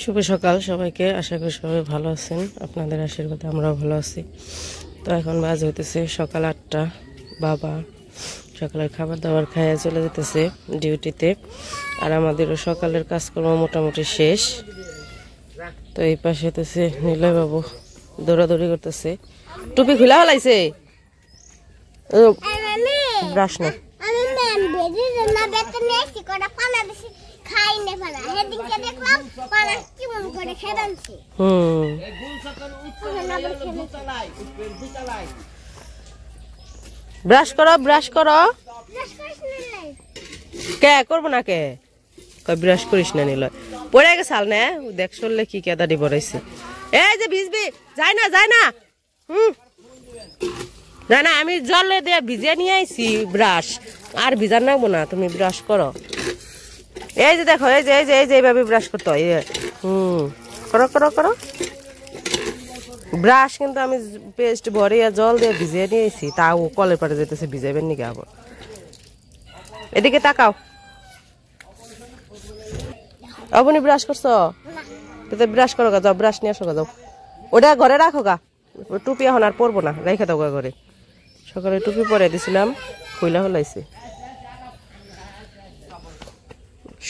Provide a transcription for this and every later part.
শুভ সকাল সবাইকে। আশা করি সবাই ভালো আছেন, আপনাদের আশীর্বাদে আমরাও ভালো আছি। তো এখন বাজ হইতেছে সকাল 8টা। বাবা সকালের খাবার দাবার খাইয়া চলে যেতেছে ডিউটিতে, আর আমাদেরও সকালের কাজকর্ম মোটামুটি শেষ। তো এই পাশে হইতেছে নিলয় বাবু দৌড়াদৌড়ি করতেছে। টুপি খুলা হলাইছে, ব্রাশ না ব্রাশ করো ব্রাশ করো। কে করবো না কে কয় ব্রাশ করিস না নিলয়, পড়ে গেছে হাল না দেখ সরলে কি কেদারি পড়াইছে। এই যে ভিজবি, যায় না যায় না, যায় না। আমি জলে দিয়ে ভিজে নিয়ে আইছি ব্রাশ, আর ভিজার নাকবো না, তুমি ব্রাশ করো। এই যে দেখো, এই যে এই যে এই যে এইভাবে ব্রাশ করতে হয়। করো করো করো ব্রাশ। কিন্তু আমি পেস্ট ভরিয়া জল দিয়ে ভিজিয়ে নিয়েছি, তাও কলের পাড়ে যেতেছে ভিজাবেন নাকি আবার। এদিকে তাকাও, অবনি ব্রাশ করছো? ব্রাশ করো গা, যাও ব্রাশ নিয়ে আসো গা, যাও। ওটা ঘরে রাখো গা, টুপি এখন আর পরবো না, রেখে দাও গা ঘরে। সকালে টুপি পরে দিছিলাম, খুইলা হলাইছে।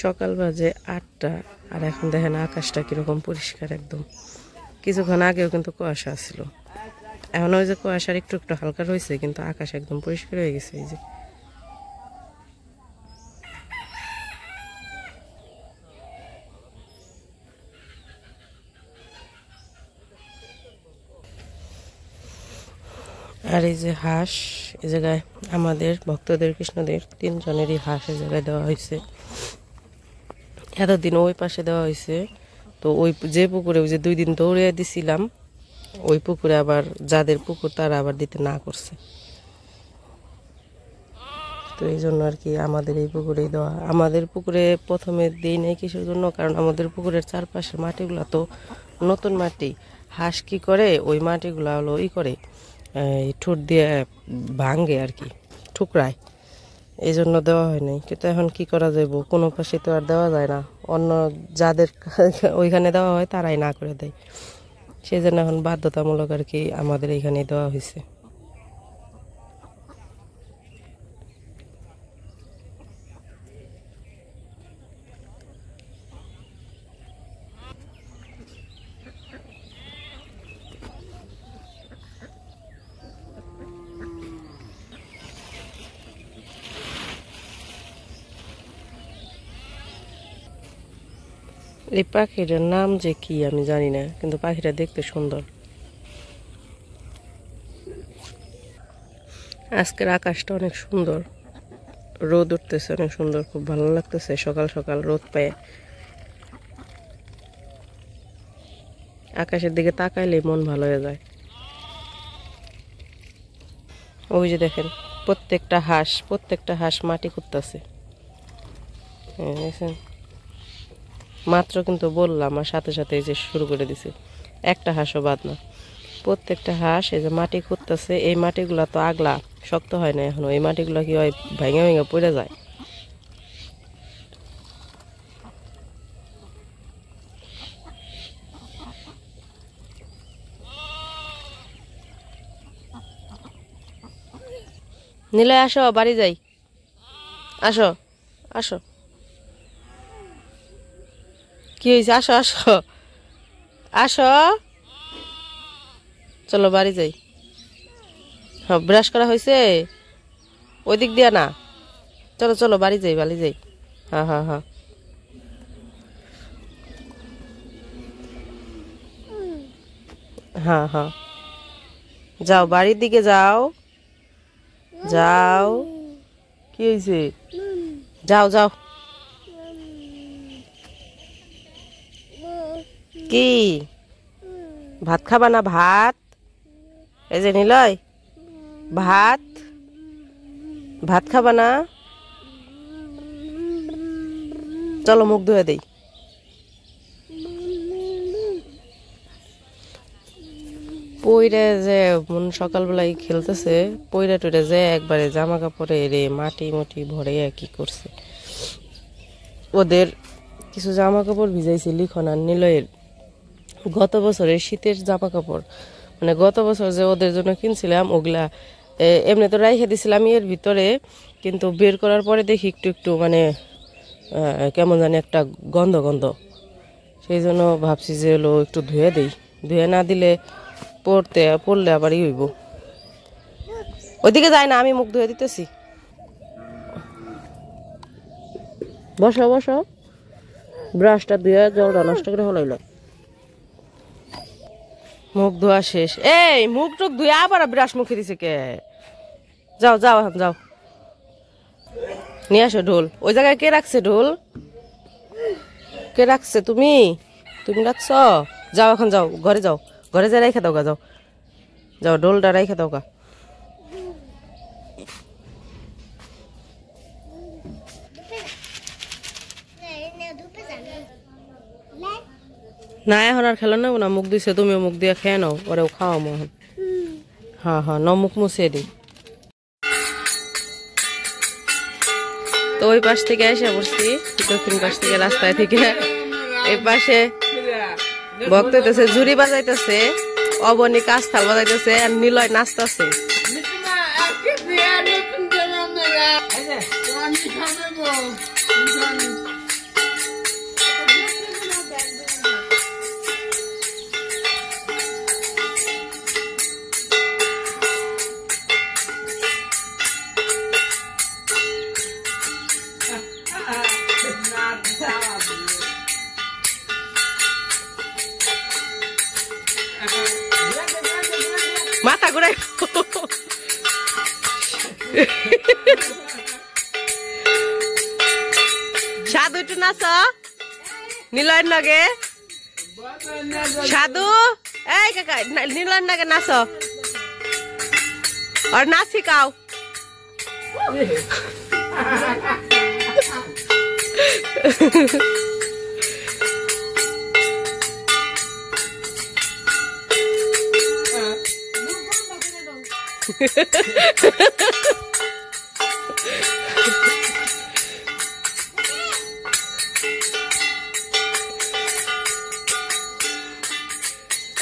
সকাল বাজে 8টা, আর এখন দেখেন আকাশটা কিরকম পরিষ্কার একদম। কিছুক্ষণ আগেও কিন্তু কুয়াশা ছিল, এখন ওই যে কুয়াশার একটু একটু হালকা রয়েছে, কিন্তু আকাশ একদম পরিষ্কার হয়ে গেছে। এই যে আর এই যে হাঁস, এই জায়গায় আমাদের ভক্তদের কৃষ্ণদের 3 জনেরই হাঁস এই জায়গায় দেওয়া হয়েছে। এতদিন ওই পাশে দেওয়া হয়েছে, তো ওই যে পুকুরে ওই যে 2 দিন দৌড়ে দিছিলাম, ওই পুকুরে আবার যাদের পুকুর তারা আবার দিতে না করছে। তো এই জন্য আর কি আমাদের এই পুকুরেই দেওয়া। আমাদের পুকুরে প্রথমে দিই নাই কিসের জন্য, কারণ আমাদের পুকুরের চারপাশের মাটিগুলো তো নতুন মাটি। হাঁস কি করে ওই মাটিগুলো হলো করে ঠোঁট দিয়ে ভাঙে আর কি, ঠুকরায়, এই জন্য দেওয়া হয় নাই। কিন্তু এখন কি করা যাইব, কোনো পাশে তো আর দেওয়া যায় না, অন্য যাদের ওইখানে দেওয়া হয় তারাই না করে দেয়। সেই জন্য এখন বাধ্যতামূলক আর কি আমাদের এইখানে দেওয়া হয়েছে। এই পাখিটার নাম যে কি আমি জানি না, কিন্তু পাখিটা দেখতে সুন্দর। আজকের আকাশটা অনেক সুন্দর, রোদ উঠতেছে অনেক সুন্দর, খুব ভালো লাগতেছে সকাল সকাল রোদ পেয়ে। আকাশের দিকে তাকাইলে মন ভালো হয়ে যায়। ওই যে দেখেন প্রত্যেকটা হাঁস মাটি খুঁড়তেছে। মাত্র কিন্তু বললাম, আর সাথে সাথে এই যে শুরু করে দিছে, একটা হাঁসও বাদ না। প্রত্যেকটা হাঁস এই যে মাটি খুঁড়তেছে। এই মাটিগুলা তো আগলা শক্ত হয় না এখনো, এই মাটিগুলা কি হয় ভেঙে ভেঙে পড়ে যায়। নিলে আসো, বাড়ি যাই, আসো আসো। কি হয়েছে, আসো আসো আসো, চলো বাড়ি যাই। হ্যাঁ ব্রাশ করা হয়েছে, ওই দিক দিয়া না, চলো চলো বাড়ি যাই বাড়ি যাই। হ্যাঁ হ্যাঁ হ্যাঁ হ্যাঁ হ্যাঁ, যাও বাড়ির দিকে যাও, যাও। কি হয়েছে, যাও যাও। কি ভাত খাবা না? ভাত এই যে নিলয়, ভাত ভাত খাবা না? চলো মুখ ধুয়ে দেই। পইরে যে মন সকালবেলায় খেলতেছে, পইরা টইরা যে একবারে জামা কাপড়ে রে মাটি মুটি ভরে কি করছে। ওদের কিছু জামা কাপড় ভিজাইছি লিখন আর নিলয়ের গত বছরের শীতের জামা কাপড়, মানে গত বছর যে ওদের জন্য কিনছিলাম ওগুলা এমনি তো রাইখে দিছিলাম এর ভিতরে, কিন্তু বের করার পরে দেখি একটু একটু মানে কেমন জানি একটা গন্ধ গন্ধ, সেই জন্য ভাবছি যে হলো একটু ধুয়ে দিই, ধুয়ে না দিলে পড়লে আবার ই হইব। ওইদিকে যায় না, আমি মুখ ধুয়ে দিতেছি। বসো বসো, ব্রাশটা ধুয়ে জলটা নষ্ট করে হলাইল। মুখ ধোয়া শেষ, এই মুখ টুক ধুয়ে আবার ব্রাশ মুখে দিছে কে? যাও যাও এখন যাও, নিয়ে আসো ঢোল। ওই জায়গায় কে রাখছে ঢোল? কে রাখছে? তুমি তুমি রাখছ? যাও এখন যাও, ঘরে যাও, ঘরে যা রেখে দাও গা, যাও যাও, ঢোলটা রেখে দাও গা। না এখন আর খেলো না, মুখ দিছে, তুমিও মুখ দিয়ে খেয়ে নাও, ওরেও খাওয়া এখন। হ্যাঁ হ্যাঁ, ন মুখ মুছে দিই। তো ওই পাশ থেকে এসে পড়ছি, দক্ষিণ পাশ থেকে রাস্তায় থেকে এই পাশে ভক্ত হইতেছে, ঝুড়ি বাজাইতেছে, অবনী কাস্থাল বাজাইতেছে, আর নিলয় নাচতেছে। মাথা ঘুরাই সাধু একটু নাচ নিলয়ের নাগে, সাধু এই কাকা নিলয়ের নাগে নাচ, আর নাচ শিখাও।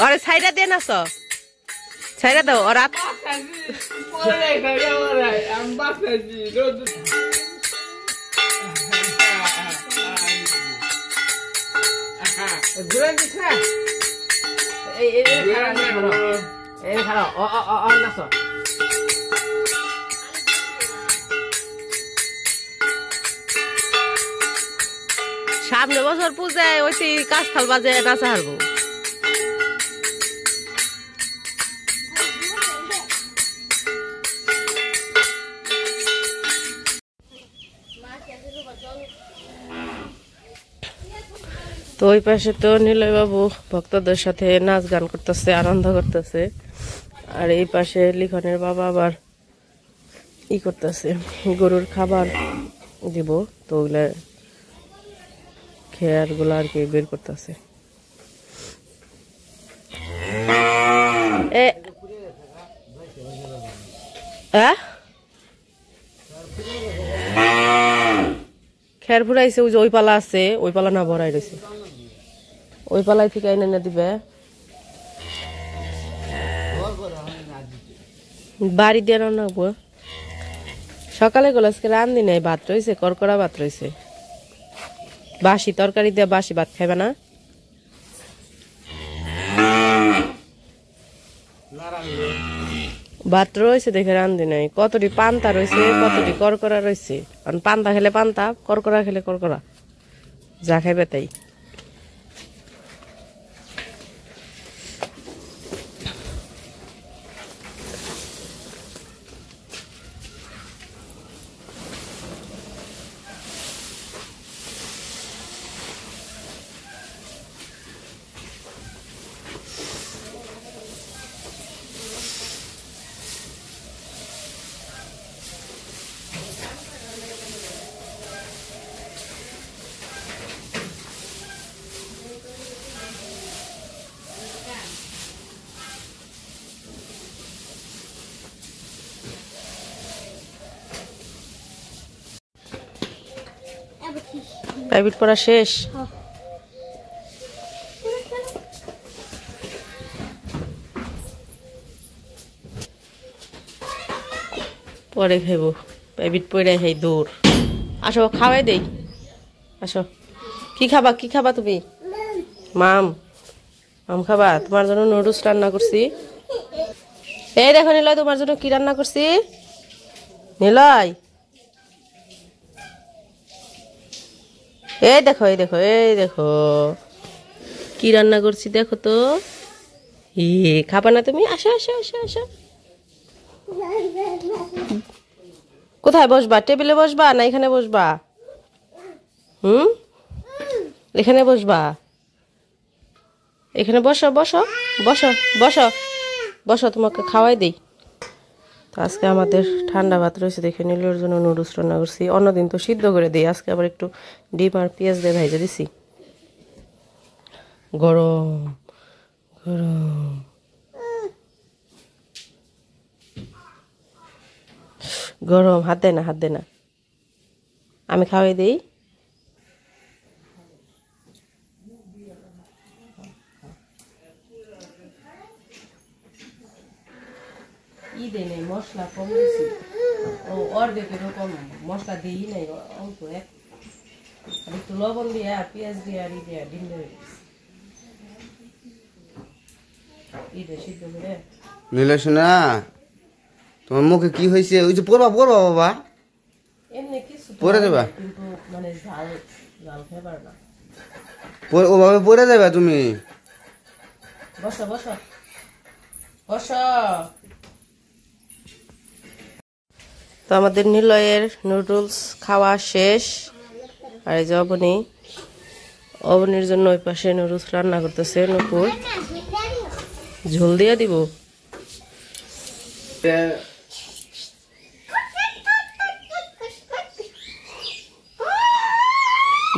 আরে ছাইরা দিয়ে নাচ, ছাইরা দাও। আর সামনে বছর পূজায় ওইটি কাস্থাল বাজে নাচা হারবো। তো ওই পাশে তো নিলয় বাবু ভক্তদের সাথে নাচ গান করতেছে, আনন্দ করতেছে, আর এই পাশে লিখনের বাবা আবার ই করতেছে, গরুর খাবার দিব, তো ওগুলা খেয়ার গুলা আর কি বের করতেছে। খের ফুরাইছে, ওই যে ওই পালা আছে, ওই পালা না ভরাই রয়েছে, ওই পালাই থেকে এনে না দিবে, বাড়ি দিয়ে রান্না করবো। সকালে গুলো আজকে রান্ধি নাই, ভাত রয়েছে, করকরা ভাত রয়েছে, বাসি তরকারি দিয়ে বাসি ভাত খাইবে না? ভাত রয়েছে দেখে রান্ধি নাই, কতটি পান্তা রয়েছে, কতটি করকরা রয়েছে, কারণ পান্তা খেলে পান্তা, করকরা খেলে করকরা, যা খাইবে তাই। প্রাইভেট পড়া শেষ। পরে খাইব প্রাইভেট পড়ে খাই দৌড় আসো খাওয়াই দেই আসো কি খাবা তুমি মাম মাম খাবা তোমার জন্য নুডলস রান্না করছি এই দেখো নিলয় তোমার জন্য কি রান্না করছি নিলয় এই দেখো কি রান্না করছি দেখো তো খাবা না তুমি আসো আসো আসো আসো কোথায় বসবা টেবিলে বসবা না এখানে বসবা এখানে বসবা এখানে বসো বসো বসো বসো বসো তোমাকে খাওয়াই দেই তো আজকে আমাদের ঠান্ডা ভাত রয়েছে দেখে নিলোর জন্য নুডলস রান্না করছি অন্যদিন তো সিদ্ধ করে দিই আজকে আবার একটু ডিম আর পেঁয়াজ দিয়ে ভেজে দিছি গরম গরম গরম হাত দে না আমি খাওয়াই দিই দে নেই মশলা কম দিছি ও অর্ধেকেরও কম মশলা দিই নাই অল্প একটু লবণ দিয়ে আর পেঁয়াজ দিয়ে আর ডিম দিয়ে সিদ্ধ করে নিলে শোনা তোমার মুখে কি হয়েছে ওই যে পড়বা বাবা এমনি কিছু পড়ে যাবা কিন্তু মানে ঝাল খাবার না ওভাবে পড়ে যাবে তুমি বসো বসো বসো তো আমাদের নিলয়ের নুডলস খাওয়া শেষ আর এই যে অবনীর জন্য ওই পাশে নুডলস রান্না করতেছে নুপুর ঝোল দিয়ে দিব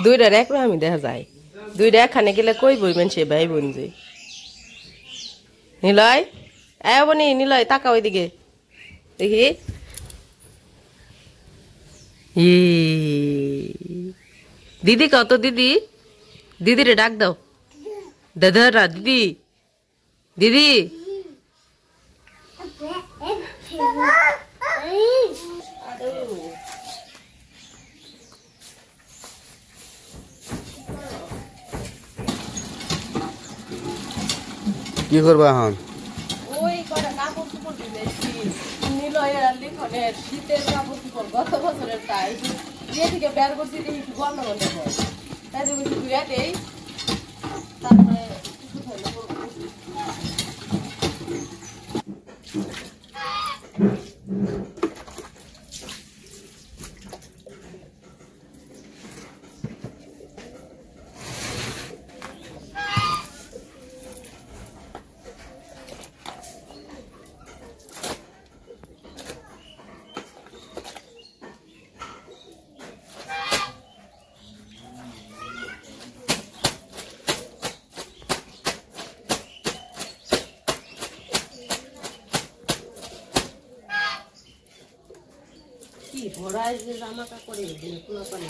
দুইটার একরকম দেখা যায় দুইটা একখানে গেলে কই বইবেন সে ভাই বোন যে নিলয় বনি নিলয় তাকা ওইদিকে দেখি দিদি কত দিদিরে ডাক দাও দাদারা দিদি দিদি কি করবা এখন ওই কটা কাপড় চোপড় দিয়েছি নিলয়ের আর লিখনের শীতের কাপড় চোপড় গত বছরের তাই দিয়ে থেকে বের করছি দেখি একটু গন্ধ হয় তাই দেখি ধুয়ে দেই তারপরে কি ভরায় যে জামা কাপড়ে কোনো পারে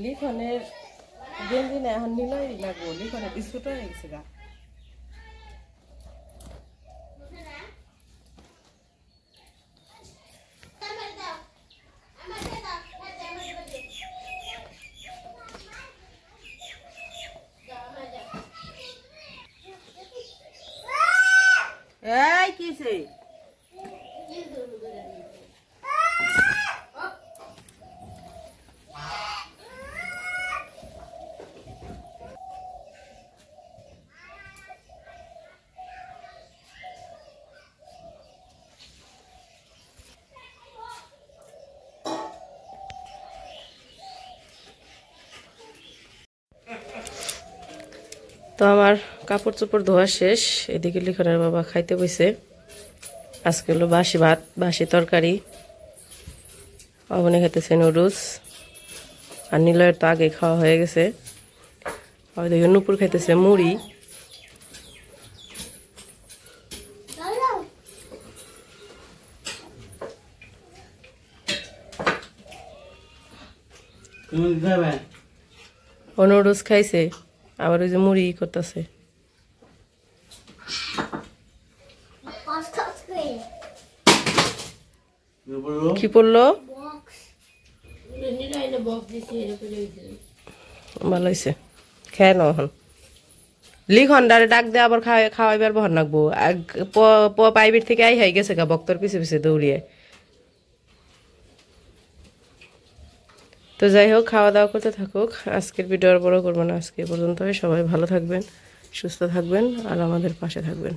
লিখনের গেঞ্জি না এখন নিলই লাগবো লিখনের ছোট হয়ে গেছে গা হয়েছে? তো আমার কাপড় চোপড় ধোয়া শেষ। এদিকে লিখনের বাবা খাইতে বসে। আজকে হলো বাসি ভাত, বাসি তরকারি। অবনে খাইতেছে নুডলস। আর নিলয়ের তো আগে খাওয়া হয়ে গেছে। আর ওইদিকে নুপুর খাইতেছে মুড়ি। ও নুডলস খাইছে, আবার ওই যে মুড়ি করতেছে। কি পড়লো? ভালো হয়েছে, খেয়ে নাও এখন। লিখন ডারে ডাক দে, আবার খাওয়াইবার বহন রাখবো। প্রাইভেট থেকে আই হাই গেছে গা বক্তর পিছে পিছে দৌড়িয়ে। তো যাই হোক, খাওয়া দাওয়া করতে থাকুক। আজকের ভিডিও আর বড় করবো না, আজকে পর্যন্ত। সবাই ভালো থাকবেন, সুস্থ থাকবেন আর আমাদের পাশে থাকবেন।